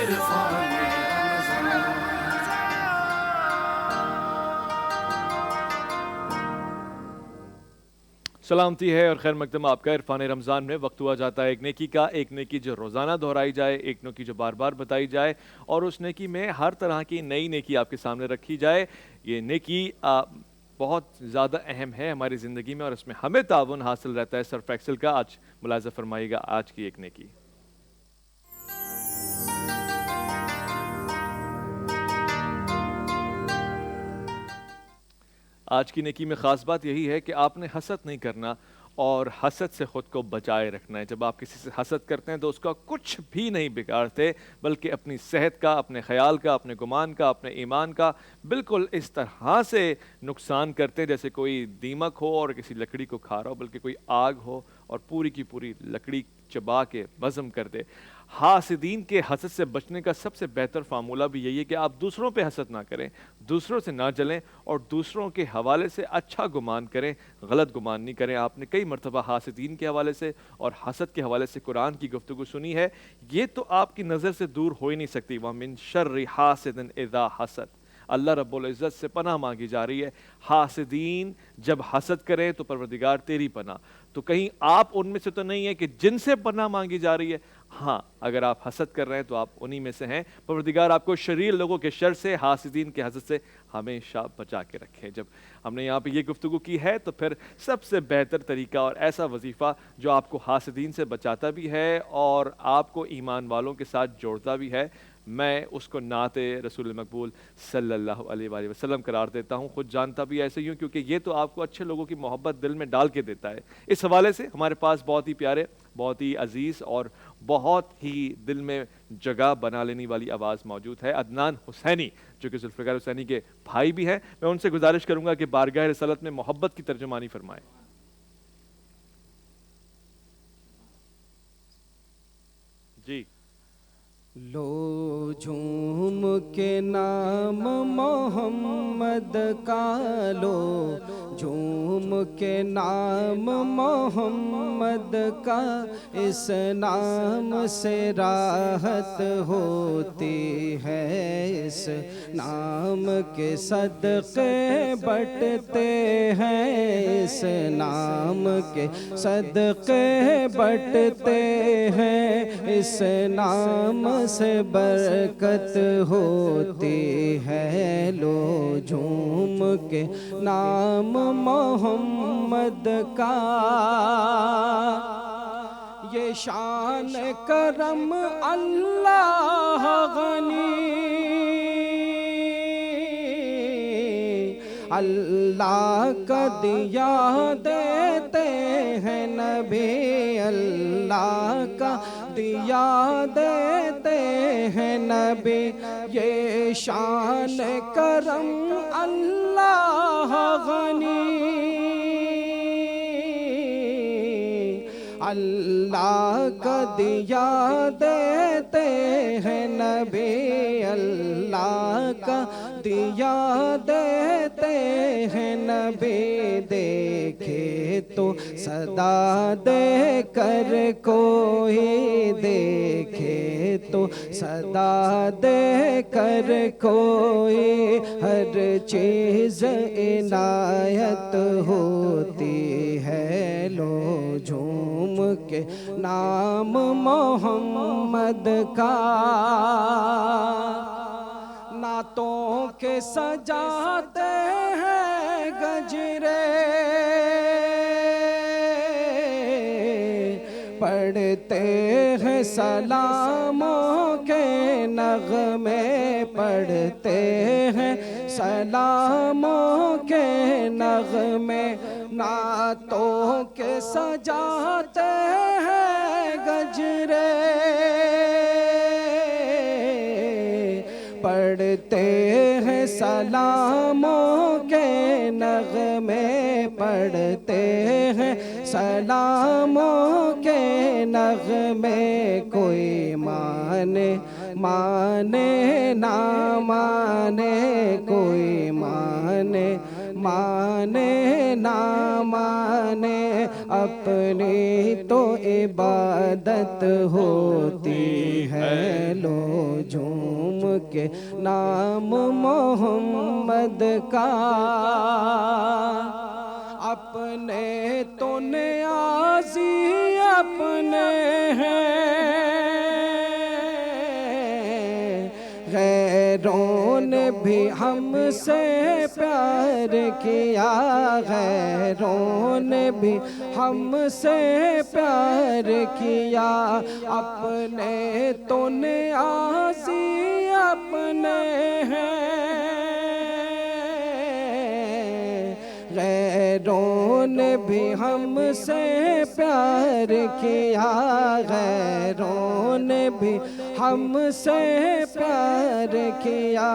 عرفان رمضان۔ سلامتی ہے اور خیر مقدم آپ کا عرفان رمضان میں وقت ہوا جاتا ہے ایک نیکی کا، ایک نیکی جو روزانہ دہرائی جائے، ایک نیکی جو بار بار بتائی جائے اور اس نیکی میں ہر طرح کی نئی نیکی آپ کے سامنے رکھی جائے۔ یہ نیکی بہت زیادہ اہم ہے ہماری زندگی میں اور اس میں ہمیں تعاون حاصل رہتا ہے سر فیکسل کا۔ آج ملاحظہ فرمائیے گا آج کی ایک نیکی۔ آج کی نیکی میں خاص بات یہی ہے کہ آپ نے حسد نہیں کرنا اور حسد سے خود کو بچائے رکھنا ہے۔ جب آپ کسی سے حسد کرتے ہیں تو اس کا کچھ بھی نہیں بگاڑتے، بلکہ اپنی صحت کا، اپنے خیال کا، اپنے گمان کا، اپنے ایمان کا بالکل اس طرح سے نقصان کرتے ہیں جیسے کوئی دیمک ہو اور کسی لکڑی کو کھا رہا ہو، بلکہ کوئی آگ ہو اور پوری کی پوری لکڑی چبا کے بزم کر دے۔ حاسدین کے حسد سے بچنے کا سب سے بہتر فارمولہ بھی یہی ہے کہ آپ دوسروں پہ حسد نہ کریں، دوسروں سے نہ جلیں اور دوسروں کے حوالے سے اچھا گمان کریں، غلط گمان نہیں کریں۔ آپ نے کئی مرتبہ حاسدین کے حوالے سے اور حسد کے حوالے سے قرآن کی گفتگو سنی ہے، یہ تو آپ کی نظر سے دور ہو ہی نہیں سکتی۔ وَمِن شَرِّ حَاسِدٍ اِذَا حَسَد، اللہ رب العزت سے پناہ مانگی جا رہی ہے۔ حاسدین جب حسد کریں تو پروردگار تیری پناہ، تو کہیں آپ ان میں سے تو نہیں ہے کہ جن سے پناہ مانگی جا رہی ہے؟ ہاں، اگر آپ حسد کر رہے ہیں تو آپ انہی میں سے ہیں۔ پروردگار آپ کو شریر لوگوں کے شر سے، حاسدین کے حسد سے ہمیشہ بچا کے رکھے۔ جب ہم نے یہاں پہ یہ گفتگو کی ہے تو پھر سب سے بہتر طریقہ اور ایسا وظیفہ جو آپ کو حاسدین سے بچاتا بھی ہے اور آپ کو ایمان والوں کے ساتھ جوڑتا بھی ہے، میں اس کو نعت رسول مقبول صلی اللہ علیہ وآلہ وسلم قرار دیتا ہوں۔ خود جانتا بھی ایسے ہی ہوں کیونکہ یہ تو آپ کو اچھے لوگوں کی محبت دل میں ڈال کے دیتا ہے۔ اس حوالے سے ہمارے پاس بہت ہی پیارے، بہت ہی عزیز اور بہت ہی دل میں جگہ بنا لینے والی آواز موجود ہے، عدنان حسینی جو کہ ذوالفقار حسینی کے بھائی بھی ہیں۔ میں ان سے گزارش کروں گا کہ بارگاہ رسالت میں محبت کی ترجمانی فرمائیں۔ جی لو جھوم کے نام محمد کا، لو جھوم کے نام محمد کا، اس نام سے راحت ہوتی ہے، اس نام کے صدقے بٹتے ہیں، اس نام کے صدقے بٹتے ہیں، اس نام سے برکت ہوتی ہے۔ لو جھوم کے نام محمد کا، یہ شان کرم اللہ غنی، اللہ کا دیا دیتے ہیں نبی، اللہ کا دیا دیتے ہیں نبی، یہ شان کرم اللہ غنی، اللہ کا دیا دیتے ہیں نبی، اللہ کا دیا دیتے ہیں نبی، دیکھے تو صدا دے کر کوئی، دیکھے تو صدا دے کر کوئی، ہر چیز عنایت ہوتی ہے۔ لو جھوم کے نام محمد کا، نعتوں کے سجاتے ہیں گجرے، پڑھتے ہیں سلاموں کے نغمے، پڑھتے ہیں سلاموں کے نغمے، نعتوں کے سجاتے ہیں گجرے، پڑھتے ہیں سلاموں کے نغمے، پڑھتے ہیں سلاموں کے نغمے، کوئی مانے مانے نہ مانے، کوئی مانے مانے نہ مانے اپنی تو عبادت ہوتی ہے، لو جھوم کے نام محمد کا، اپنے تو نیازی اپنے ہیں، غیروں نے بھی ہم سے پیار کیا، غیروں نے بھی ہم سے پیار کیا، اپنے تو نیازی اپنے ہیں، غیروں نے بھی ہم سے پیار کیا، غیروں نے بھی ہم سے پیار کیا،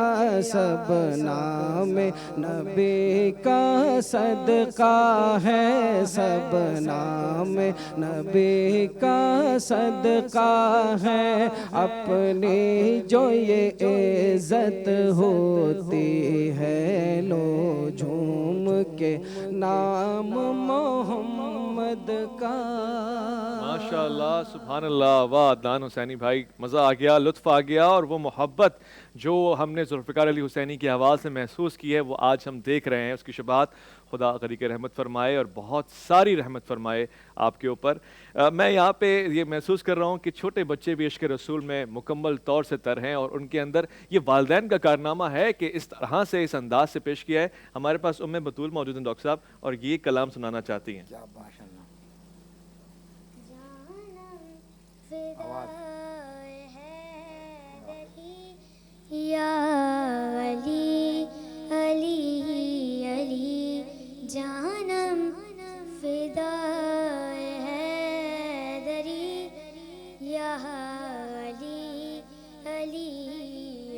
سب نام نبی کا صدقہ ہے، سب نام نبی کا صدقہ ہے، اپنی جو یہ عزت ہوتی ہے، لو جھوم کے نام محمد کا۔ ماشاءاللہ، سبحان اللہ، واہ عدنان حسینی بھائی، مزہ آ گیا، لطف آ گیا، اور وہ محبت جو ہم نے ذوالفقار علی حسینی کی آواز سے محسوس کی ہے وہ آج ہم دیکھ رہے ہیں، اس کی شباہت خدا غریق رحمت فرمائے اور بہت ساری رحمت فرمائے آپ کے اوپر۔ میں یہاں پہ یہ محسوس کر رہا ہوں کہ چھوٹے بچے بھی عشق رسول میں مکمل طور سے تر ہیں، اور ان کے اندر یہ والدین کا کارنامہ ہے کہ اس طرح سے اس انداز سے پیش کیا ہے۔ ہمارے پاس ام بطول موجود ہیں ڈاکٹر صاحب، اور یہ کلام سنانا چاہتی ہیں۔ کیا ماشاء اللہ، یا علی علی علی جانم فدائے حیدری، یا علی علی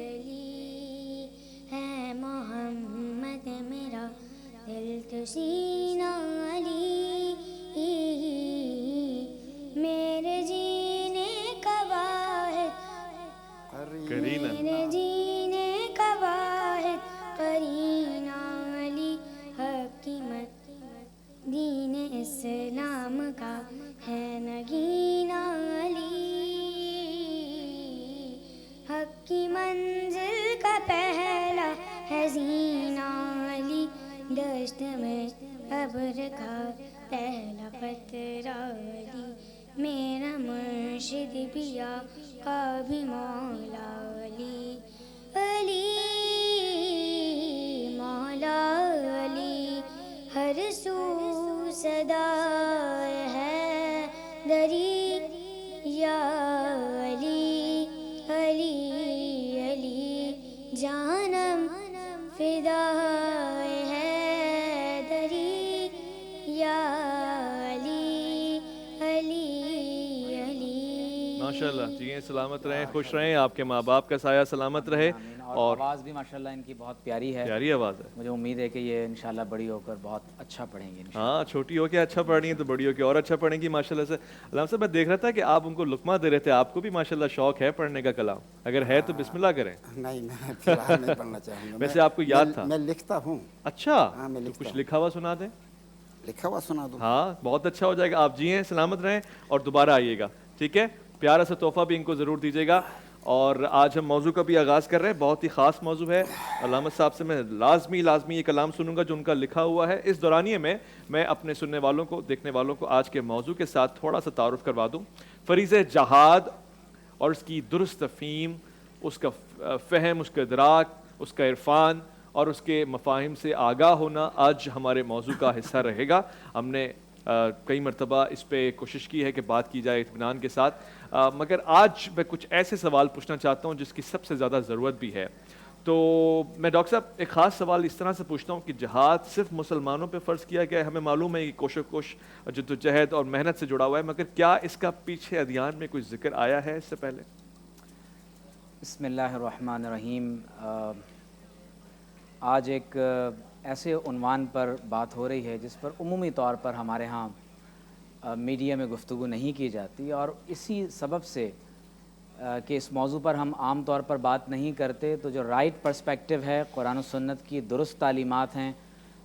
علی ہے محمد میرا دل تو سینہ علی، میرے جینے کا واحد کرینہ، میرے جینے کا واحد قرینہ علی، حکیمت دین اسلام کا ہے نگینہ علی، حق کی منزل کا پہلا ہے زینہ علی، دشت میں ابر کا پہلا قطرہ علی، میرا مرشد بھی آقا بھی مولا علی، علی مولا علی، ہر سو صدا ہے دری، یا علی علی علی جانم فدا ہے دری، یا علی علی علی۔ ماشاءاللہ، جی سلامت رہیں، خوش رہیں، آپ کے ماں باپ کا سایہ سلامت رہے، اور آواز بھی ماشاءاللہ ان کی بہت پیاری ہے، پیاری آواز ہے۔ مجھے امید ہے کہ یہ انشاءاللہ بڑی ہو کر بہت اچھا پڑھیں گی انشاءاللہ۔ ہاں، چھوٹی ہو کے اچھا پڑھ رہی ہیں تو بڑی ہو کے اور اچھا پڑھیں گی ماشاءاللہ سے۔ علامہ صاحب، میں دیکھ رہا تھا کہ آپ ان کو لقمہ دے رہے تھے، آپ کو بھی ماشاءاللہ شوق ہے پڑھنے کا کلام، اگر ہے تو بسم اللہ کریں۔ نہیں میں فی الحال نہیں پڑھنا چاہوں گا، ویسے آپ کو یاد تھا؟ میں لکھتا ہوں۔ اچھا، ہاں، میں تو لکھتا کچھ ہوں۔ لکھا ہوا سنا دیں۔ لکھا ہوا سنا دوں؟ ہاں، بہت اچھا ہو جائے گا۔ آپ جی ہیں، سلامت رہیں، اور دوبارہ آئیے گا، ٹھیک ہے؟ پیارا سا تحفہ بھی ان کو ضرور دیجیے گا۔ اور آج ہم موضوع کا بھی آغاز کر رہے ہیں، بہت ہی خاص موضوع ہے۔ علامہ صاحب سے میں لازمی یہ کلام سنوں گا جو ان کا لکھا ہوا ہے۔ اس دورانیے میں اپنے سننے والوں کو، دیکھنے والوں کو آج کے موضوع کے ساتھ تھوڑا سا تعارف کروا دوں۔ فریضہ جہاد اور اس کی درست تفہیم، اس کا فہم، اس کا ادراک، اس کا عرفان اور اس کے مفاہیم سے آگاہ ہونا آج ہمارے موضوع کا حصہ رہے گا۔ ہم نے کئی مرتبہ اس پہ کوشش کی ہے کہ بات کی جائے اطمینان کے ساتھ، مگر آج میں کچھ ایسے سوال پوچھنا چاہتا ہوں جس کی سب سے زیادہ ضرورت بھی ہے۔ تو میں ڈاکٹر صاحب ایک خاص سوال اس طرح سے پوچھتا ہوں کہ جہاد صرف مسلمانوں پہ فرض کیا گیا ہے، ہمیں معلوم ہے کہ کوشش جدوجہد اور محنت سے جڑا ہوا ہے، مگر کیا اس کا پیچھے ادیان میں کوئی ذکر آیا ہے اس سے پہلے؟ بسم اللہ الرحمن الرحیم۔ آج ایک ایسے عنوان پر بات ہو رہی ہے جس پر عمومی طور پر ہمارے ہاں میڈیا میں گفتگو نہیں کی جاتی، اور اسی سبب سے کہ اس موضوع پر ہم عام طور پر بات نہیں کرتے، تو جو رائٹ پرسپیکٹیو ہے، قرآن و سنت کی درست تعلیمات ہیں،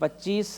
25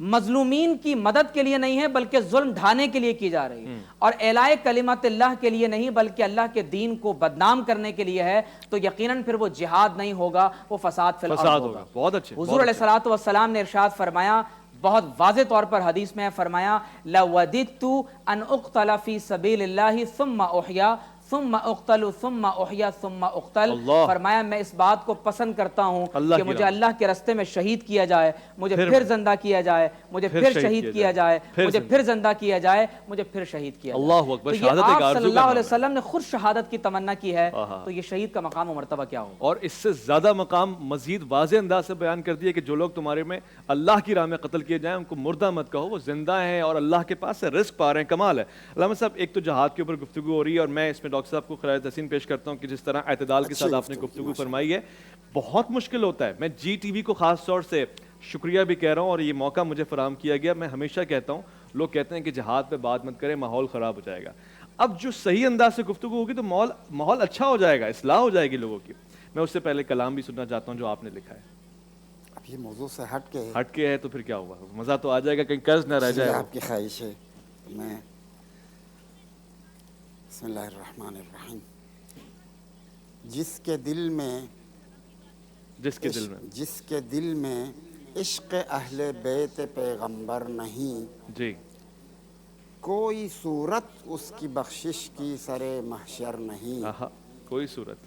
مظلومین کی مدد کے لیے نہیں ہے بلکہ ظلم ڈھانے کے لیے کی جا رہی ہے، اور اعلاء کلمت اللہ کے لیے نہیں بلکہ اللہ کے دین کو بدنام کرنے کے لیے ہے، تو یقیناً پھر وہ جہاد نہیں ہوگا، وہ فساد فی الارض ہوگا۔ بہت اچھے۔ حضور علیہ الصلوۃ والسلام نے ارشاد فرمایا، بہت واضح طور پر حدیث میں فرمایا، لَوَدِدْتُ أَنْ أُقْتَلَ فِي سَبِيلِ اللَّهِ ثُمَّ أُحْيَا ثم اقتل ثم احیا ثم اقتل، فرمایا میں اس بات کو پسند کرتا ہوں کہ مجھے اللہ کے راستے میں شہید کیا جائے، مجھے پھر زندہ کیا جائے، مجھے پھر شہید کیا جائے، مجھے پھر زندہ کیا جائے، مجھے پھر شہید کیا جائے۔ اللہ اکبر، تو یہ شہادت ایک آپ صلی آرزو اللہ کا علیہ وسلم نے خود شہادت کی تمنا کی ہے، تو یہ شہید کا مقام و مرتبہ کیا ہو؟ اور اس سے زیادہ مقام مزید واضح انداز سے بیان کر دیا کہ جو لوگ تمہارے میں اللہ کی راہ میں قتل کیے جائیں ان کو مردہ مت کہو، وہ زندہ ہیں اور اللہ کے پاس سے رزق پا رہے ہیں۔ کمال ہے۔ علامہ صاحب، ایک تو جہاد کے اوپر گفتگو ہو رہی ہے اور میں اس میں ڈاکٹر صاحب کو خراج تحسین پیش کرتا ہوں کہ جس طرح اعتدال کے ساتھ آپ نے گفتگو فرمائی ہے، بہت مشکل ہوتا ہے۔ میں جی ٹی وی کو خاص طور سے شکریہ بھی کہہ رہا ہوں، اور یہ موقع مجھے فراہم کیا گیا۔ میں ہمیشہ کہتا ہوں، لوگ کہتے ہیں کہ جہاد پہ بات مت کریں، ماحول خراب ہو جائے گا۔ اب جو صحیح انداز سے گفتگو ہوگی تو ماحول اچھا ہو جائے گا، اصلاح ہو جائے گی لوگوں کی۔ میں اس سے پہلے کلام بھی سننا چاہتا ہوں جو آپ نے لکھا ہے۔ اب یہ موضوع سے ہٹ کے ہٹ کے ہے تو پھر کیا ہوا؟ مزہ تو آ جائے گا، کہیں قرض نہ رہ جائے۔ آپ کی خواہش ہے تو میں بسم اللہ الرحمن الرحیم۔ جس کے دل میں عشق اہل بیت پیغمبر نہیں، جی، کوئی صورت اس کی بخشش کی سر محشر نہیں۔ کوئی صورت۔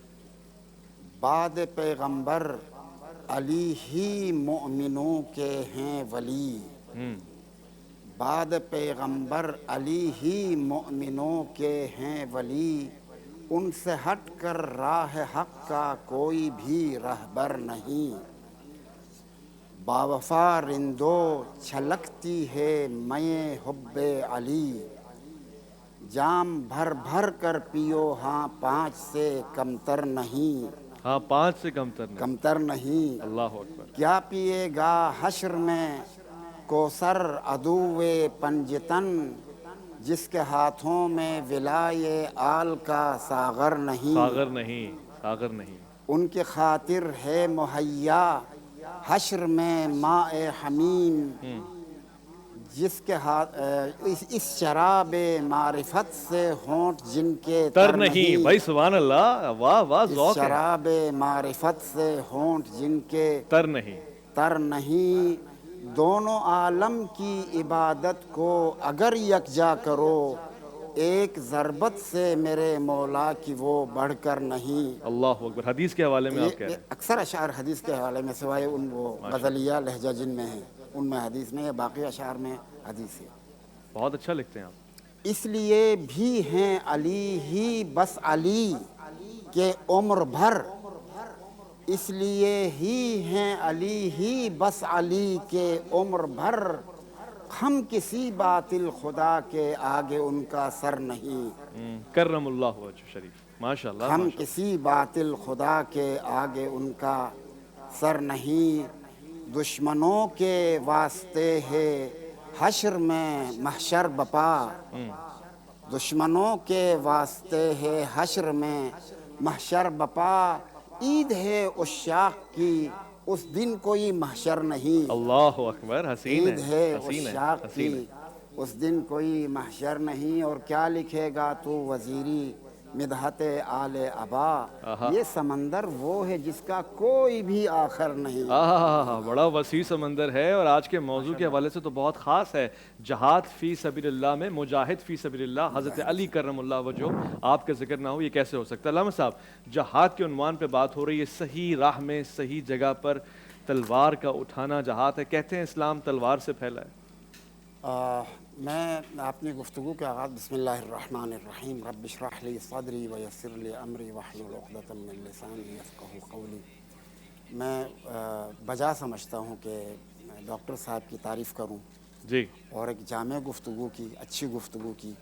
بعد پیغمبر علی ہی مومنوں کے ہیں ولی، بعد پیغمبر علی ہی مومنوں کے ہیں ولی، ان سے ہٹ کر راہ حق کا کوئی بھی رہبر نہیں۔ باوفا رندو چھلکتی ہے میں حب علی، جام بھر بھر کر پیو ہاں 5 سے کمتر نہیں۔ ہاں 5 سے کمتر نہیں۔ اللہ اکبر۔ کیا پیے گا حشر میں کوثر عدو پنجتن، جس کے ہاتھوں میں ولائے آل کا ساغر نہیں۔ ساغر نہیں۔ ان کی خاطر ہے مہیا حشر میں ماء حمیم، جس کے ہاتھ اس شراب معرفت سے ہونٹ جن کے تر نہیں۔ بھائی سبحان اللہ، واہ واہ، ذوق ہے۔ شراب معرفت سے ہونٹ جن کے تر نہیں۔ دونوں عالم کی عبادت کو اگر یکجا کرو، ایک ضربت سے میرے مولا کی وہ بڑھ کر نہیں۔ اللہ اکبر۔ حدیث کے حوالے میں آپ کہہ رہے ہیں؟ اکثر اشعار حدیث کے حوالے میں، سوائے ان وہ غزلیہ لہجہ جن میں ہیں ان میں حدیث نہیں ہے، باقی اشعار میں حدیث ہے۔ بہت اچھا لکھتے ہیں آپ۔ اس لیے بھی ہیں علی ہی بس علی کے عمر بھر، اس لیے ہی ہیں علی ہی بس علی کے عمر بھر، ہم کسی باطل خدا کے آگے ان کا سر نہیں۔ کرم اللہ وجہ شریف، ماشاءاللہ۔ ہم کسی باطل خدا کے آگے ان کا سر نہیں۔ دشمنوں کے واسطے ہے حشر میں محشر بپا، دشمنوں کے واسطے ہے حشر میں محشر بپا، عید ہے عشاق کی اس دن کوئی محشر نہیں۔ اللہ اکبر، حسین عید ہے حسین عشاق کی اس دن کوئی محشر نہیں۔ اور کیا لکھے گا تو وزیری مدحت آل ابا، یہ سمندر وہ ہے جس کا کوئی بھی آخر نہیں۔ بڑا وسیع سمندر ہے، اور آج کے موضوع کے حوالے سے تو بہت خاص ہے۔ جہاد فی سبیل اللہ میں مجاہد فی سبیل اللہ حضرت علی کرم اللہ وجہ، آپ کا ذکر نہ ہو، یہ کیسے ہو سکتا ہے؟ علامہ صاحب، جہاد کے عنوان پہ بات ہو رہی ہے، صحیح راہ میں صحیح جگہ پر تلوار کا اٹھانا جہاد ہے۔ کہتے ہیں اسلام تلوار سے پھیلا ہے۔ میں اپنی گفتگو کے آغاز بسم اللہ الرحمن الرحیم، رب اشرح لی صدری ویسر لی امری واحلل عقدۃ من لسانی یفقہوا قولی، میں بجا سمجھتا ہوں کہ ڈاکٹر صاحب کی تعریف کروں جی، اور ایک جامع گفتگو کی، اچھی گفتگو کی،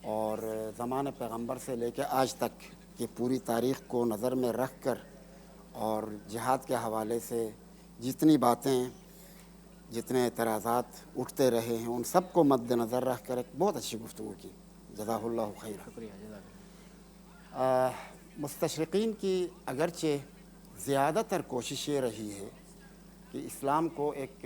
اور زمان پیغمبر سے لے کے آج تک کی پوری تاریخ کو نظر میں رکھ کر، اور جہاد کے حوالے سے جتنی باتیں، جتنے اعتراضات اٹھتے رہے ہیں، ان سب کو مد نظر رکھ کر ایک بہت اچھی گفتگو کی، جزاہ اللہ خیر۔ مستشرقین کی اگرچہ زیادہ تر کوشش یہ رہی ہے کہ اسلام کو ایک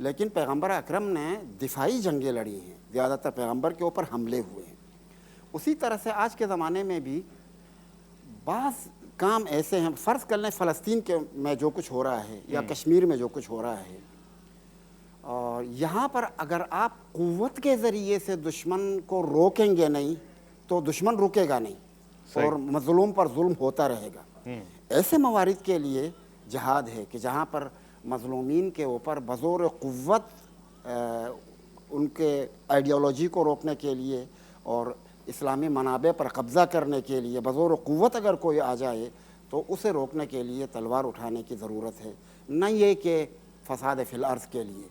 لیکن پیغمبر اکرم نے دفاعی جنگیں لڑی ہیں، زیادہ تر پیغمبر کے اوپر حملے ہوئے ہیں۔ اسی طرح سے آج کے زمانے میں بھی بعض کام ایسے ہیں، فرض کر لیں فلسطین کے میں جو کچھ ہو رہا ہے یا کشمیر میں جو کچھ ہو رہا ہے، اور یہاں پر اگر آپ قوت کے ذریعے سے دشمن کو روکیں گے نہیں تو دشمن رکے گا نہیں اور مظلوم پر ظلم ہوتا رہے گا۔ ایسے موارد کے لیے جہاد ہے کہ جہاں پر مظلومین کے اوپر بزور قوت ان کے آئیڈیالوجی کو روکنے کے لیے اور اسلامی منابع پر قبضہ کرنے کے لیے بزور قوت اگر کوئی آ جائے تو اسے روکنے کے لیے تلوار اٹھانے کی ضرورت ہے، نہ یہ کہ فساد فی الارض کے لیے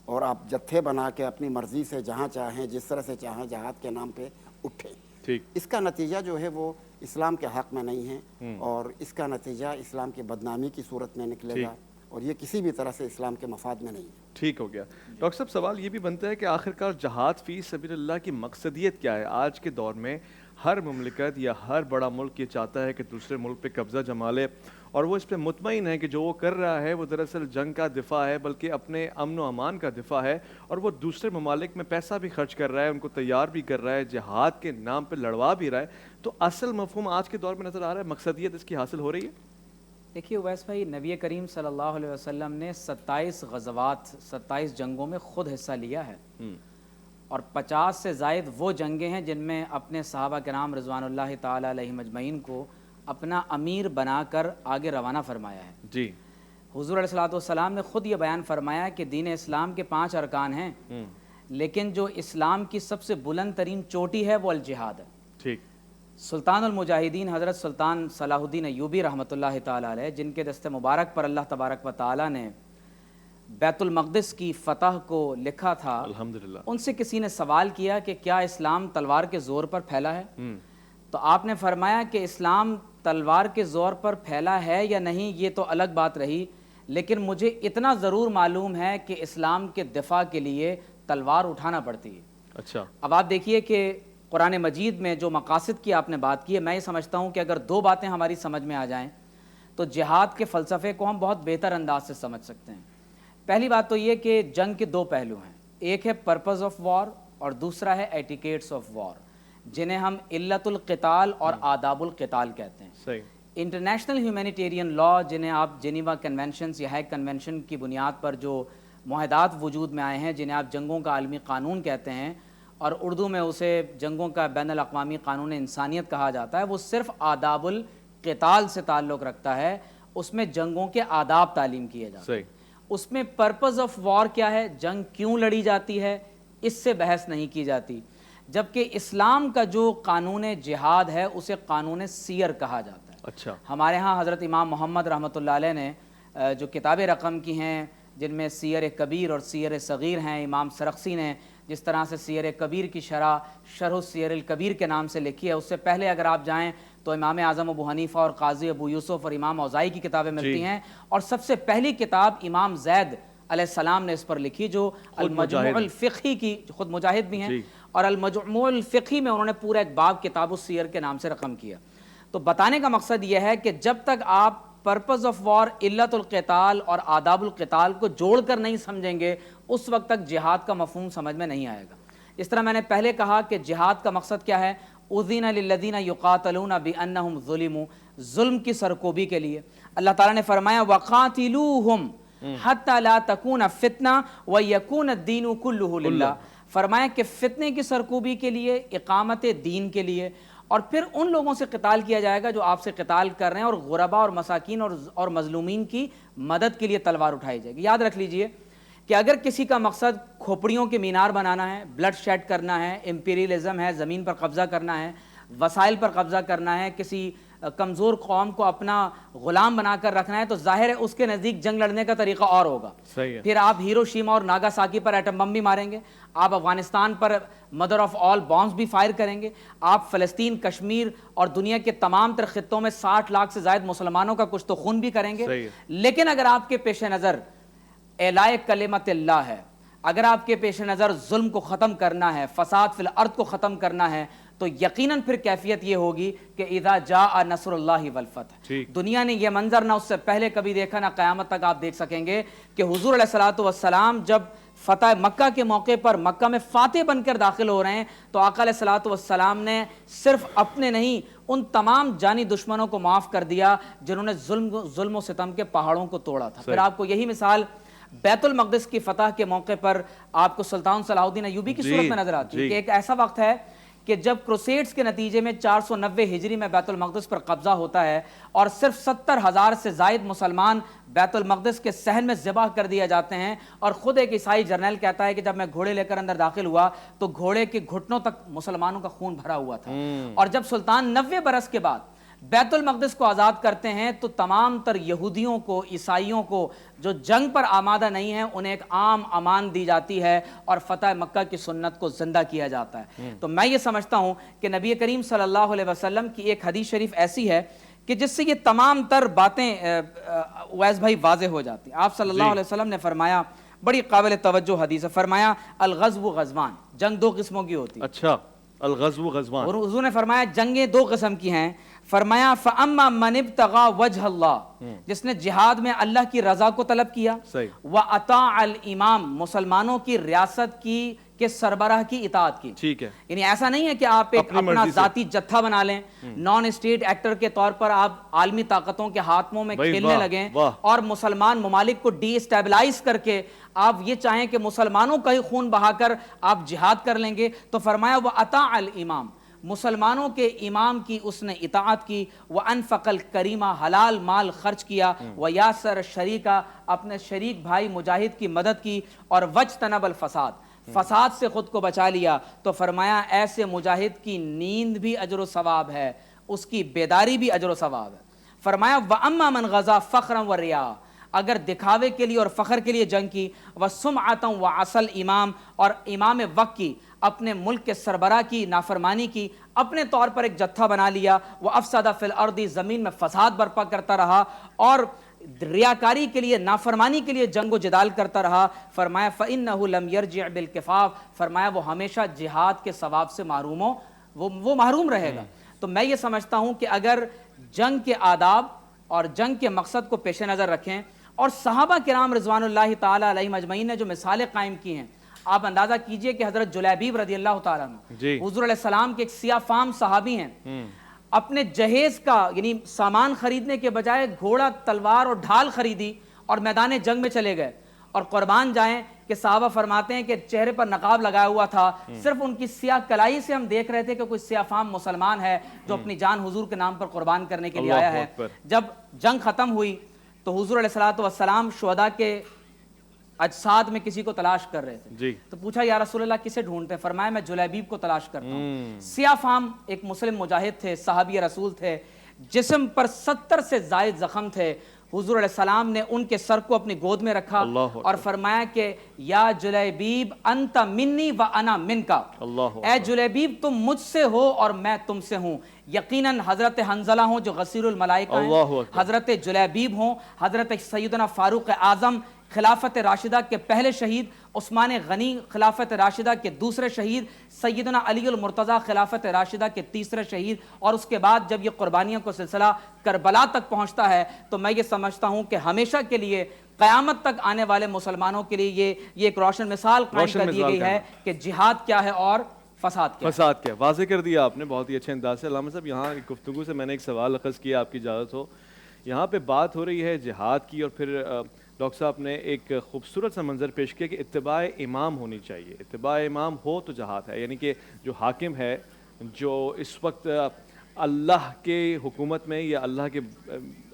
اور آپ جتھے بنا کے اپنی مرضی سے جہاں چاہیں جس طرح سے چاہیں جہاد کے نام پہ اٹھیں۔ ٹھیک، اس کا نتیجہ جو ہے وہ اسلام کے حق میں نہیں ہے اور اس کا نتیجہ اسلام کی بدنامی کی صورت میں نکلے گا اور یہ کسی بھی طرح سے اسلام کے مفاد میں نہیں ہے۔ ٹھیک ہو گیا ڈاکٹر صاحب، سوال یہ بھی بنتا ہے کہ آخرکار جہاد فی سبیل اللہ کی مقصدیت کیا ہے؟ آج کے دور میں ہر مملکت یا ہر بڑا ملک یہ چاہتا ہے کہ دوسرے ملک پہ قبضہ جما لے، اور وہ اس پہ مطمئن ہے کہ جو وہ کر رہا ہے وہ دراصل جنگ کا دفاع ہے، بلکہ اپنے امن و امان کا دفاع ہے، اور وہ دوسرے ممالک میں پیسہ بھی خرچ کر رہا ہے، ان کو تیار بھی کر رہا ہے، جہاد کے نام پہ لڑوا بھی رہا ہے۔ تو اصل مفہوم آج کے دور میں نظر آ رہا ہے، مقصدیت اس کی حاصل ہو رہی ہے؟ دیکھیے اویس بھائی، نبی کریم صلی اللہ علیہ وسلم نے 27 غزوات 27 جنگوں میں خود حصہ لیا ہے، اور 50 سے زائد وہ جنگیں ہیں جن میں اپنے صحابہ کرام رضوان اللہ تعالی علیہم اجمعین کو اپنا امیر بنا کر آگے روانہ فرمایا ہے۔ جی، حضور علیہ الصلوۃ والسلام نے خود یہ بیان فرمایا کہ دین اسلام کے 5 ارکان ہیں، لیکن جو اسلام کی سب سے بلند ترین چوٹی ہے وہ الجہاد ہے۔ ٹھیک، سلطان المجاہدین حضرت سلطان صلاح الدین ایوبی رحمۃ اللہ تعالیٰ علیہ، جن کے دست مبارک پر اللہ تبارک و تعالیٰ نے بیت المقدس کی فتح کو لکھا تھا، الحمدللہ، ان سے کسی نے سوال کیا کہ کیا اسلام تلوار کے زور پر پھیلا ہے؟ تو آپ نے فرمایا کہ اسلام تلوار کے زور پر پھیلا ہے یا نہیں یہ تو الگ بات رہی، لیکن مجھے اتنا ضرور معلوم ہے کہ اسلام کے دفاع کے لیے تلوار اٹھانا پڑتی ہے۔ اچھا، اب آپ دیکھیے کہ قرآن مجید میں جو مقاصد کی آپ نے بات کی ہے، میں یہ سمجھتا ہوں کہ اگر 2 باتیں ہماری سمجھ میں آ جائیں تو جہاد کے فلسفے کو ہم بہت بہتر انداز سے سمجھ سکتے ہیں۔ پہلی بات تو یہ کہ جنگ کے 2 پہلو ہیں، ایک ہے پرپز آف وار اور دوسرا ہے ایٹیکیٹس آف وار، جنہیں ہم علت القتال اور آداب القتال کہتے ہیں۔ صحیح، انٹرنیشنل ہیومینیٹیرین لا، جنہیں آپ جنیوا کنونشنز یا ہیگ کنونشن کی بنیاد پر جو معاہدات وجود میں آئے ہیں، جنہیں آپ جنگوں کا عالمی قانون کہتے ہیں اور اردو میں اسے جنگوں کا بین الاقوامی قانون انسانیت کہا جاتا ہے، وہ صرف آداب القتال سے تعلق رکھتا ہے، اس میں جنگوں کے آداب تعلیم کیے جاتے ہیں۔ اس میں پرپز آف وار کیا ہے، جنگ کیوں لڑی جاتی ہے، اس سے بحث نہیں کی جاتی، جبکہ اسلام کا جو قانون جہاد ہے اسے قانون سیر کہا جاتا ہے۔ اچھا، ہمارے ہاں حضرت امام محمد رحمۃ اللہ علیہ نے جو کتابیں رقم کی ہیں، جن میں سیر کبیر اور سیر صغیر ہیں، امام سرخسی نے جس طرح سے سیر کبیر کی شرح السیر الکبیر کے نام سے لکھی ہے، اس سے پہلے اگر آپ جائیں تو امام اعظم ابو حنیفہ اور قاضی ابو یوسف اور امام اوزائی کی کتابیں ملتی ہیں، اور سب سے پہلی کتاب امام زید علیہ السلام نے اس پر لکھی جو المجموع الفقہی کی، خود مجاہد بھی ہیں، اور المجموع الفقہی میں انہوں نے پورا ایک باب کتاب السیر کے نام سے رقم کیا۔ تو بتانے کا مقصد یہ ہے کہ جب تک آپ پرپز آف وار، علت القتال اور آداب القتال کو جوڑ کر نہیں سمجھیں گے، اس وقت تک جہاد کا مفہوم سمجھ میں نہیں آئے گا۔ اس طرح میں نے پہلے کہا کہ جہاد کا مقصد کیا ہے، اذن للذین یقاتلون بانہم ظلموا، ظلم کی سرکوبی کے لیے اللہ تعالیٰ نے فرمایا وقاتلوہم حتی لا تکون فتنہ ویکون الدین کلہ للہ، فرمایا کہ فتنے کی سرکوبی کے لیے، اقامت دین کے لیے، اور پھر ان لوگوں سے قتال کیا جائے گا جو آپ سے قتال کر رہے ہیں، اور غربا اور مساکین اور مظلومین کی مدد کے لیے تلوار اٹھائی جائے گی۔ یاد رکھ لیجئے کہ اگر کسی کا مقصد کھوپڑیوں کے مینار بنانا ہے، بلڈ شیڈ کرنا ہے، امپیریلزم ہے، زمین پر قبضہ کرنا ہے، وسائل پر قبضہ کرنا ہے، کسی کمزور قوم کو اپنا غلام بنا کر رکھنا ہے، تو ظاہر ہے اس کے نزدیک جنگ لڑنے کا طریقہ اور ہوگا۔ پھر آپ ہیروشیما اور ناگاساکی پر ایٹم بم بھی ماریں گے، آپ افغانستان پر مدر آف آل بامز بھی فائر کریں گے، آپ فلسطین، کشمیر اور دنیا کے تمام تر خطوں میں 60 لاکھ سے زائد مسلمانوں کا کچھ تو خون بھی کریں گے۔ لیکن اگر آپ کے پیش نظر اعلاء کلمت اللہ ہے، اگر آپ کے پیش نظر ظلم کو ختم کرنا ہے، فساد فی الارض کو ختم کرنا ہے، تو یقیناً پھر کیفیت یہ ہوگی کہ اذا جاء نصر اللہ والفتح، دنیا نے یہ منظر نہ اس سے پہلے کبھی دیکھا، نہ قیامت تک آپ دیکھ سکیں گے کہ حضور علیہ الصلوۃ والسلام جب فتح مکہ کے موقع پر مکہ میں فاتح بن کر داخل ہو رہے ہیں تو آقا علیہ الصلوۃ والسلام نے صرف اپنے نہیں ان تمام جانی دشمنوں کو معاف کر دیا جنہوں نے ظلم و ستم کے پہاڑوں کو توڑا تھا۔ پھر آپ کو یہی مثال بیت المقدس کی فتح کے موقع پر آپ کو سلطان صلاح الدین ایوبی کی صورت میں نظر آتی ہے کہ ایک ایسا وقت ہے کہ جب کروسیڈز کے نتیجے میں 490 ہجری میں بیت المقدس پر قبضہ ہوتا ہے اور صرف 70,000 سے زائد مسلمان بیت المقدس کے صحن میں ذبح کر دیا جاتے ہیں، اور خود ایک عیسائی جرنیل کہتا ہے کہ جب میں گھوڑے لے کر اندر داخل ہوا تو گھوڑے کے گھٹنوں تک مسلمانوں کا خون بھرا ہوا تھا، اور جب سلطان 90 برس کے بعد بیت المقدس کو آزاد کرتے ہیں تو تمام تر یہودیوں کو، عیسائیوں کو جو جنگ پر آمادہ نہیں ہیں، انہیں ایک عام امان دی جاتی ہے اور فتح مکہ کی سنت کو زندہ کیا جاتا ہے۔ تو میں یہ سمجھتا ہوں کہ نبی کریم صلی اللہ علیہ وسلم کی ایک حدیث شریف ایسی ہے کہ جس سے یہ تمام تر باتیں اویس بھائی واضح ہو جاتی ہیں۔ آپ صلی اللہ علیہ وسلم نے فرمایا، بڑی قابل توجہ حدیث ہے، فرمایا الغزو غزوان، جنگ دو قسموں کی ہوتی ہے۔ اچھا، الغزو غزوان، اور حضور نے فرمایا جنگیں دو قسم کی ہیں، فرمایا فَأَمَّا مَنِ ابْتَغَى وَجْهَ اللَّهِ، جس نے جہاد میں اللہ کی رضا کو طلب کیا، وَأَطَاعَ الْإِمَامِ، مسلمانوں کی ریاست کی کہ سربراہ کی اطاعت کی۔ ٹھیک ہے، یعنی ایسا نہیں ہے کہ آپ ایک اپنا ذاتی جتھا بنا لیں، نان اسٹیٹ ایکٹر کے طور پر آپ عالمی طاقتوں کے ہاتھوں میں کھیلنے لگیں اور مسلمان ممالک کو ڈی اسٹیبلائز کر کے آپ یہ چاہیں کہ مسلمانوں کا ہی خون بہا کر آپ جہاد کر لیں گے۔ تو فرمایا وَأَطَاعَ الْإِمَامِ، مسلمانوں کے امام کی اس نے اطاعت کی، وَأَنفَقَ الْكَرِيمَ، حلال مال خرچ کیا، وَيَاسَرَ الشَّرِيكَ، اپنے شریک بھائی مجاہد کی مدد کی، اور وَاجْتَنَبَ الْفَسَادَ، فساد سے خود کو بچا لیا۔ تو فرمایا ایسے مجاہد کی نیند بھی اجر و ثواب ہے، اس کی بیداری بھی اجر و ثواب ہے۔ فرمایا وَأَمَّا مَنْ غَزَا فَخْرًا وَرِيَاءً، اگر دکھاوے کے لیے اور فخر کے لیے جنگ کی، وَسُمْعَةً وَعَصَى الْإِمَامِ، اور امام وقت کی، اپنے ملک کے سربراہ کی نافرمانی کی، اپنے طور پر ایک جتھا بنا لیا، وَأَفْسَدَ فِي الْأَرْضِ، زمین میں فساد برپا کرتا رہا اور ریاکاری کے لیے، نافرمانی کے لیے جنگ و جدال کرتا رہا، فرمایا فَإِنَّهُ لَمْ يَرْجِعْ بِالْكِفَافِ، فرمایا وہ ہمیشہ جہاد کے ثواب سے محروم ہو، وہ محروم رہے گا۔ تو میں یہ سمجھتا ہوں کہ اگر جنگ کے آداب اور جنگ کے مقصد کو پیش نظر رکھیں، اور صحابہ کرام رضوان اللہ تعالی علیہم اجمعین نے جو مثالیں قائم کی ہیں، آپ اندازہ کیجئے کہ حضرت جلیبیب رضی اللہ تعالیٰ عنہ حضور علیہ السلام کے ایک سیاہ فام صحابی ہیں، اپنے جہیز کا یعنی سامان خریدنے کے بجائے گھوڑا، تلوار اور ڈھال خریدی اور میدان جنگ میں چلے گئے، اور قربان جائیں کہ صحابہ فرماتے ہیں کہ چہرے پر نقاب لگایا ہوا تھا، صرف ان کی سیاہ کلائی سے ہم دیکھ رہے تھے کہ کوئی سیاہ فام مسلمان ہے جو اپنی جان حضور کے نام پر قربان کرنے کے لیے آیا ہے۔ جب جنگ ختم ہوئی تو حضور علیہ الصلوۃ والسلام شہداء کے اجساد میں کسی کو تلاش کر رہے تھے، تو پوچھا یا رسول اللہ کسے ڈھونڈتے ہیں؟ فرمایا میں جلیبیب کو تلاش کرتا ہوں۔ سیاہ فام ایک مسلم مجاہد تھے، صحابی رسول تھے، جسم پر 70 سے زائد زخم تھے۔ حضور علیہ السلام نے ان کے سر کو اپنی گود میں رکھا اور فرمایا کہ یا جلیبیب انت منی و انا منکا، اے جلیبیب تم مجھ سے ہو اور میں تم سے ہوں۔ یقیناً حضرت حنظلہ ہوں جو غسیل الملائکہ ہیں، حضرت جلیبیب ہوں، حضرت سیدنا فاروق اعظم خلافت راشدہ کے پہلے شہید، عثمان غنی خلافت راشدہ کے دوسرے شہید، سیدنا علی المرتضیٰ خلافت راشدہ کے تیسرے شہید، اور اس کے بعد جب یہ قربانیوں کا سلسلہ کربلا تک پہنچتا ہے تو میں یہ سمجھتا ہوں کہ ہمیشہ کے لیے قیامت تک آنے والے مسلمانوں کے لیے یہ ایک روشن مثال قائم کر دی گئی ہے کہ جہاد کیا ہے اور فساد کیا۔ واضح کر دیا آپ نے بہت ہی اچھے انداز سے۔ علامہ صاحب یہاں گفتگو سے میں نے ایک سوال اخذ کیا، آپ کی اجازت ہو، یہاں پہ بات ہو رہی ہے جہاد کی، اور پھر ڈاکٹر صاحب نے ایک خوبصورت سا منظر پیش کیا کہ اتباع امام ہونی چاہیے، اتباع امام ہو تو جہاد ہے، یعنی کہ جو حاکم ہے، جو اس وقت اللہ کے حکومت میں یا اللہ کے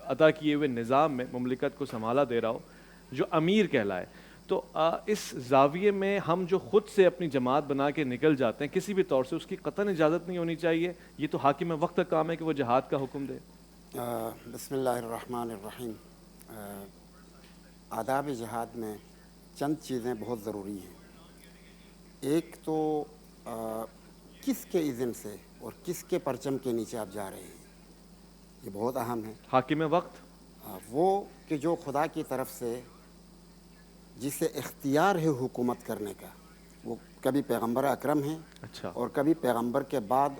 عطا کیے ہوئے نظام میں مملکت کو سنبھالا دے رہا ہو، جو امیر کہلائے، تو اس زاویے میں ہم جو خود سے اپنی جماعت بنا کے نکل جاتے ہیں کسی بھی طور سے، اس کی قطعاً اجازت نہیں ہونی چاہیے۔ یہ تو حاکم وقت کا کام ہے کہ وہ جہاد کا حکم دے۔ بسم اللہ الرحمن الرحیم۔ آداب جہاد میں چند چیزیں بہت ضروری ہیں۔ ایک تو کس کے اذن سے اور کس کے پرچم کے نیچے آپ جا رہے ہیں، یہ بہت اہم ہے۔ حاکم وقت وہ کہ جو خدا کی طرف سے جسے اختیار ہے حکومت کرنے کا، وہ کبھی پیغمبر اکرم ہیں، اور کبھی پیغمبر کے بعد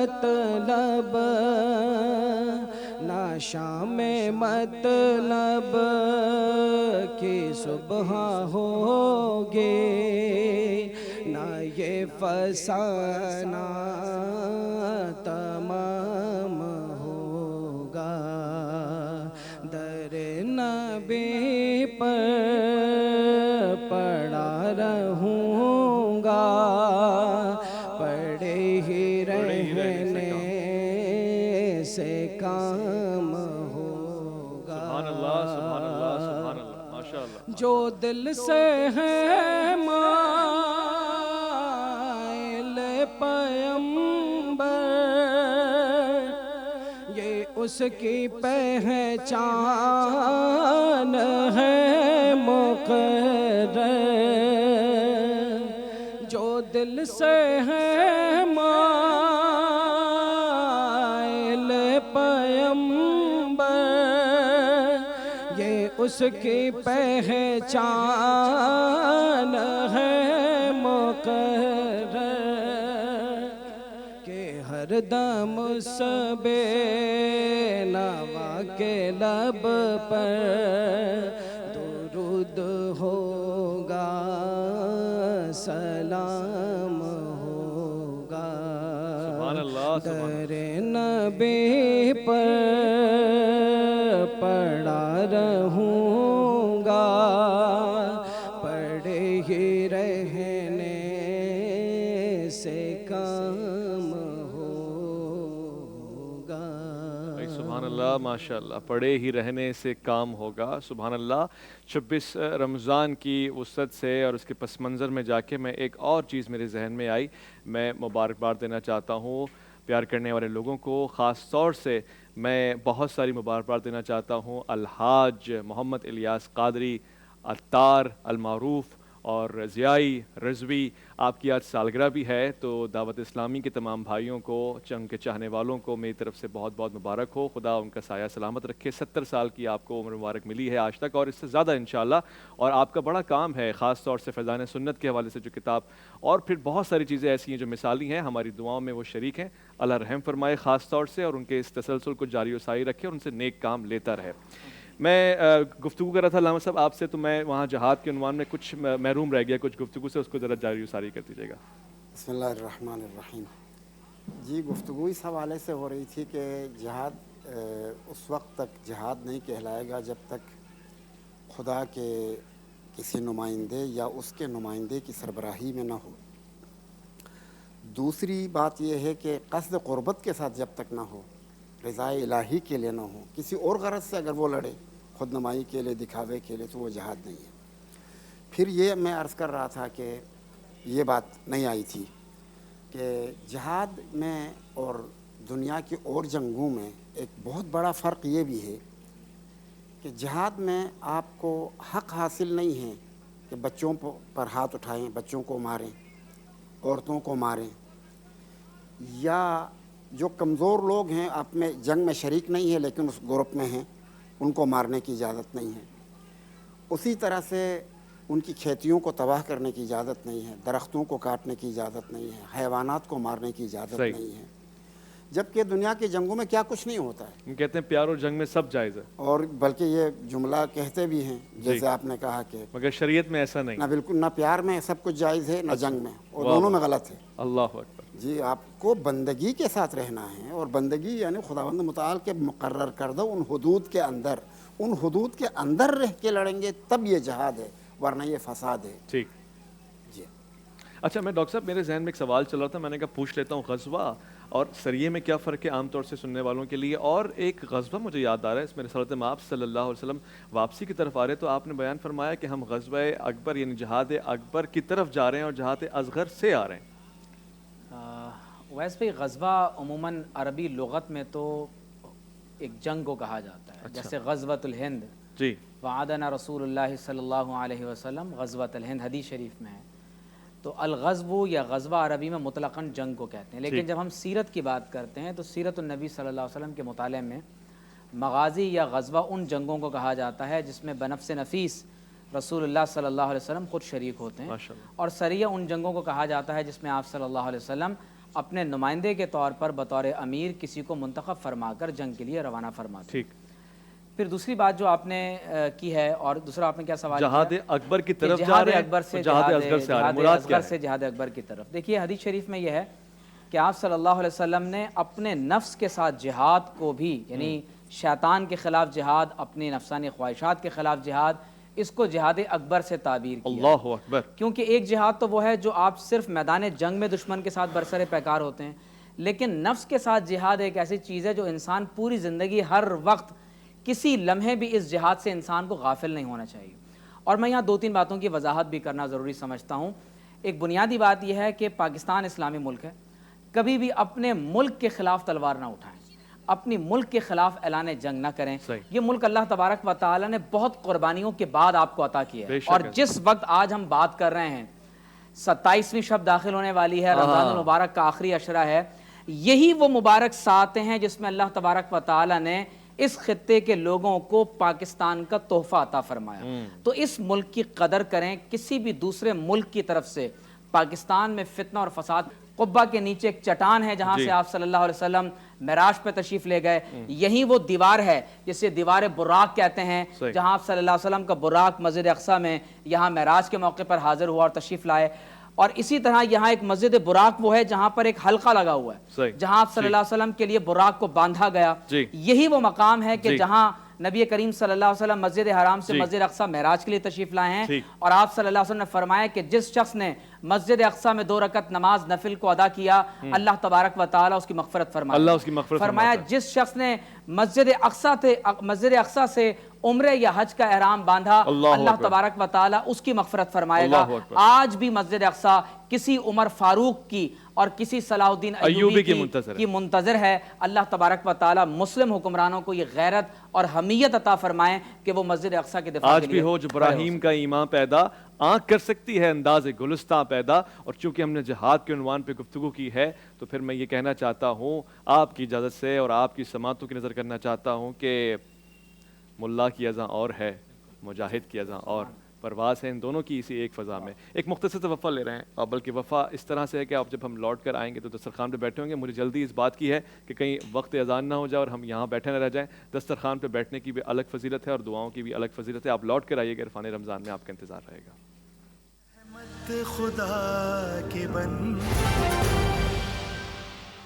مطلب نہ شام مطلب کی صبح ہوگی، نہ یہ فسانہ تمام ہوگا، در نبی پر پڑا رہوں گا، پڑے ہی رہنے سے کام ہوگا۔ سبحان اللہ، سبحان اللہ، سبحان اللہ، ماشاء اللہ۔ جو دل سے ہے مائل پیمبر، یہ اس کی پہچان ہے مقرر۔ جو دل سے ہے مائل پیمبر، یہ اس کی پہچان ہے مقرر، کہ ہر دم سب نوا کے لب پر درود ہوگا، سلام ہوگا، سبحان اللہ، سبحان در نبی پر پڑا رہوں گا، پڑے ہی رہنے سے کام ہوگا۔ سبحان اللہ، ماشاء اللہ، پڑھے ہی رہنے سے کام ہوگا۔ سبحان اللہ۔ 26 رمضان کی وسعت سے اور اس کے پس منظر میں جا کے میں ایک اور چیز میرے ذہن میں آئی، میں مبارکباد دینا چاہتا ہوں پیار کرنے والے لوگوں کو۔ خاص طور سے میں بہت ساری مبارکباد دینا چاہتا ہوں الحاج محمد الیاس قادری، عطار، المعروف اور ضیائی رضوی، آپ کی آج سالگرہ بھی ہے، تو دعوت اسلامی کے تمام بھائیوں کو، چنگ کے چاہنے والوں کو میری طرف سے بہت بہت مبارک ہو، خدا ان کا سایہ سلامت رکھے۔ 70 سال کی آپ کو عمر مبارک ملی ہے آج تک، اور اس سے زیادہ انشاءاللہ، اور آپ کا بڑا کام ہے، خاص طور سے فیضان سنت کے حوالے سے جو کتاب، اور پھر بہت ساری چیزیں ایسی ہیں جو مثالی ہیں، ہماری دعاؤں میں وہ شریک ہیں، اللہ رحم فرمائے خاص طور سے، اور ان کے اس تسلسل کو جاری و ساری رکھے اور ان سے نیک کام لیتا رہے۔ میں گفتگو کر رہا تھا علامہ صاحب آپ سے، تو میں وہاں جہاد کے عنوان میں کچھ محروم رہ گیا کچھ گفتگو سے، اس کو ذرا جاری و ساری کر دیجیے گا۔ بسم اللہ الرحمن الرحیم۔ جی گفتگو اس حوالے سے ہو رہی تھی کہ جہاد اس وقت تک جہاد نہیں کہلائے گا جب تک خدا کے کسی نمائندے یا اس کے نمائندے کی سربراہی میں نہ ہو۔ دوسری بات یہ ہے کہ قصد قربت کے ساتھ جب تک نہ ہو، رضا الہی کے لیے نہ ہو، کسی اور غرض سے اگر وہ لڑے، خود نمائی کے لیے، دکھاوے کے لیے، تو وہ جہاد نہیں ہے۔ پھر یہ میں عرض کر رہا تھا کہ یہ بات نہیں آئی تھی کہ جہاد میں اور دنیا کی اور جنگوں میں ایک بہت بڑا فرق یہ بھی ہے کہ جہاد میں آپ کو حق حاصل نہیں ہے کہ بچوں پر ہاتھ اٹھائیں، بچوں کو ماریں، عورتوں کو ماریں، یا جو کمزور لوگ ہیں آپ میں جنگ میں شریک نہیں ہے لیکن اس گروپ میں ہیں، ان کو مارنے کی اجازت نہیں ہے۔ اسی طرح سے ان کی کھیتیوں کو تباہ کرنے کی اجازت نہیں ہے، درختوں کو کاٹنے کی اجازت نہیں ہے، حیوانات کو مارنے کی اجازت نہیں ہے، جبکہ دنیا کی جنگوں میں کیا کچھ نہیں ہوتا ہے۔ ہم کہتے ہیں پیار اور جنگ میں سب جائز ہے، اور بلکہ یہ جملہ کہتے بھی ہیں جیسے آپ نے کہا کہ مگر شریعت میں ایسا نہیں۔ نہ بالکل، نہ پیار میں سب کچھ جائز ہے، نہ جنگ میں، اور دونوں میں غلط ہے۔ اللہ اکبر۔ جی آپ کو بندگی کے ساتھ رہنا ہے، اور بندگی یعنی خداوند متعال کے مقرر کردہ ان حدود کے اندر رہ کے لڑیں گے تب یہ جہاد ہے، ورنہ یہ فساد ہے۔ ٹھیک جی اچھا، میں ڈاکٹر صاحب میرے ذہن میں ایک سوال چل رہا تھا، میں نے کہا پوچھ لیتا ہوں، غزوہ اور سریے میں کیا فرق ہے عام طور سے سننے والوں کے لیے؟ اور ایک غزوہ مجھے یاد آ رہا ہے، اس میں رسالت مآب صلی اللہ علیہ وسلم واپسی کی طرف آ رہے، تو آپ نے بیان فرمایا کہ ہم غزوہ اکبر یعنی جہاد اکبر کی طرف جا رہے ہیں اور جہاد اصغر سے آ رہے ہیں۔ ویسے بھی غزوہ عموماً عربی لغت میں تو ایک جنگ کو کہا جاتا ہے، جیسے غزوۃ الہند، جی وعدنا رسول اللہ صلی اللہ علیہ وسلم غزوۃ الہند، حدیث شریف میں ہے۔ تو الغزو یا غزوہ عربی میں مطلقاً جنگ کو کہتے ہیں، لیکن جب ہم سیرت کی بات کرتے ہیں تو سیرت النبی صلی اللہ علیہ وسلم کے مطالعے میں مغازی یا غزوہ ان جنگوں کو کہا جاتا ہے جس میں بنفس نفیس رسول اللہ صلی اللہ علیہ وسلم خود شریک ہوتے ہیں، اور سریہ ان جنگوں کو کہا جاتا ہے جس میں آپ صلی اللہ علیہ وسلم اپنے نمائندے کے طور پر بطور امیر کسی کو منتخب فرما کر جنگ کے لیے روانہ فرماتے ہیں۔ ٹھیک۔ پھر دوسری بات جو آپ نے کی ہے، اور دوسرا آپ نے کیا سوال جہاد اکبر کی طرف جا جہاد رہے ہیں، اکبر سے جہاد اصغر سے آ رہے ہیں، مراد کیا ہے؟ سے جہاد اکبر کی طرف۔ دیکھیے حدیث شریف میں یہ ہے کہ آپ صلی اللہ علیہ وسلم نے اپنے نفس کے ساتھ جہاد کو بھی، یعنی شیطان کے خلاف جہاد، اپنی نفسانی خواہشات کے خلاف جہاد، اس کو جہاد اکبر سے تعبیر کیا۔ اللہ اکبر۔ کیونکہ ایک جہاد تو وہ ہے جو آپ صرف میدان جنگ میں دشمن کے ساتھ برسر پیکار ہوتے ہیں، لیکن نفس کے ساتھ جہاد ایک ایسی چیز ہے جو انسان پوری زندگی ہر وقت کسی لمحے بھی اس جہاد سے انسان کو غافل نہیں ہونا چاہیے۔ اور میں یہاں 2-3 باتوں کی وضاحت بھی کرنا ضروری سمجھتا ہوں۔ ایک بنیادی بات یہ ہے کہ پاکستان اسلامی ملک ہے، کبھی بھی اپنے ملک کے خلاف تلوار نہ اٹھائیں، اپنی ملک کے خلاف اعلان جنگ نہ کریں۔ یہ ملک اللہ تبارک و تعالی نے بہت قربانیوں کے بعد آپ کو عطا کیا ہے، اور جس وقت آج ہم بات کر رہے ہیں 27ویں شب داخل ہونے والی ہے، رمضان المبارک کا آخری عشرہ ہے، یہی وہ مبارک ساتیں ہیں جس میں اللہ تبارک و تعالی نے اس خطے کے لوگوں کو پاکستان کا تحفہ عطا فرمایا۔ تو اس ملک کی قدر کریں۔ کسی بھی دوسرے ملک کی طرف سے پاکستان میں فتنہ اور فساد، قبہ کے نیچے ایک چٹان ہے جہاں سے آپ صلی اللہ علیہ وسلم معراج پہ تشریف لے گئے، یہی وہ دیوار ہے جسے دیوار براق کہتے ہیں، جہاں آپ صلی اللہ علیہ وسلم کا براق مسجد اقصی میں یہاں معراج کے موقع پر حاضر ہوا اور تشریف لائے۔ اور اسی طرح یہاں ایک مسجد براق وہ ہے جہاں پر ایک حلقہ لگا ہوا ہے، جہاں آپ صلی اللہ علیہ وسلم کے لیے براق کو باندھا گیا۔ یہی وہ مقام ہے کہ جہاں نبی کریم صلی اللہ علیہ وسلم مسجد حرام سے مسجد اقصی معراج کے لیے تشریف لائے ہیں، اور آپ صلی اللہ علیہ وسلم نے فرمایا کہ جس شخص نے مسجد اقصی میں 2 رکعت نماز نفل کو ادا کیا، اللہ تبارک و تعالی اس کی مغفرت فرمایا۔ فرمایا جس شخص نے مسجد اقصی سے عمرے یا حج کا احرام باندھا، اللہ تبارک و تعالی اس کی مغفرت فرمائے گا۔ آج بھی مسجد اقصی کسی عمر فاروق کی اور کسی صلاح الدین ایوبی کی منتظر ہے۔ اللہ تبارک و تعالی مسلم حکمرانوں کو یہ غیرت اور حمیت عطا فرمائیں کہ وہ مسجد اقصی کے دفاع کے لیے آج بھی ہو جو ابراہیم کا ایمان پیدا، آنکھ کر سکتی ہے انداز گلستہ پیدا۔ اور چونکہ ہم نے جہاد کے عنوان پہ گفتگو کی ہے تو پھر میں یہ کہنا چاہتا ہوں آپ کی اجازت سے اور آپ کی سماعتوں کی نظر کرنا چاہتا ہوں کہ ملا کی اذاں اور ہے، مجاہد کی اذاں اور، پرواز ہے ان دونوں کی اسی ایک فضا میں۔ ایک مختصر وفا لے رہے ہیں، بلکہ وفا اس طرح سے ہے کہ آپ جب ہم لوٹ کر آئیں گے تو دسترخوان پہ بیٹھے ہوں گے۔ مجھے جلدی اس بات کی ہے کہ کہیں وقت اذان نہ ہو جائے اور ہم یہاں بیٹھے نہ رہ جائیں۔ دسترخوان پہ بیٹھنے کی بھی الگ فضیلت ہے اور دعاؤں کی بھی الگ فضیلت ہے۔ آپ لوٹ کر آئیے گا، عرفان رمضان میں آپ کا انتظار رہے گا۔ خدا کے بن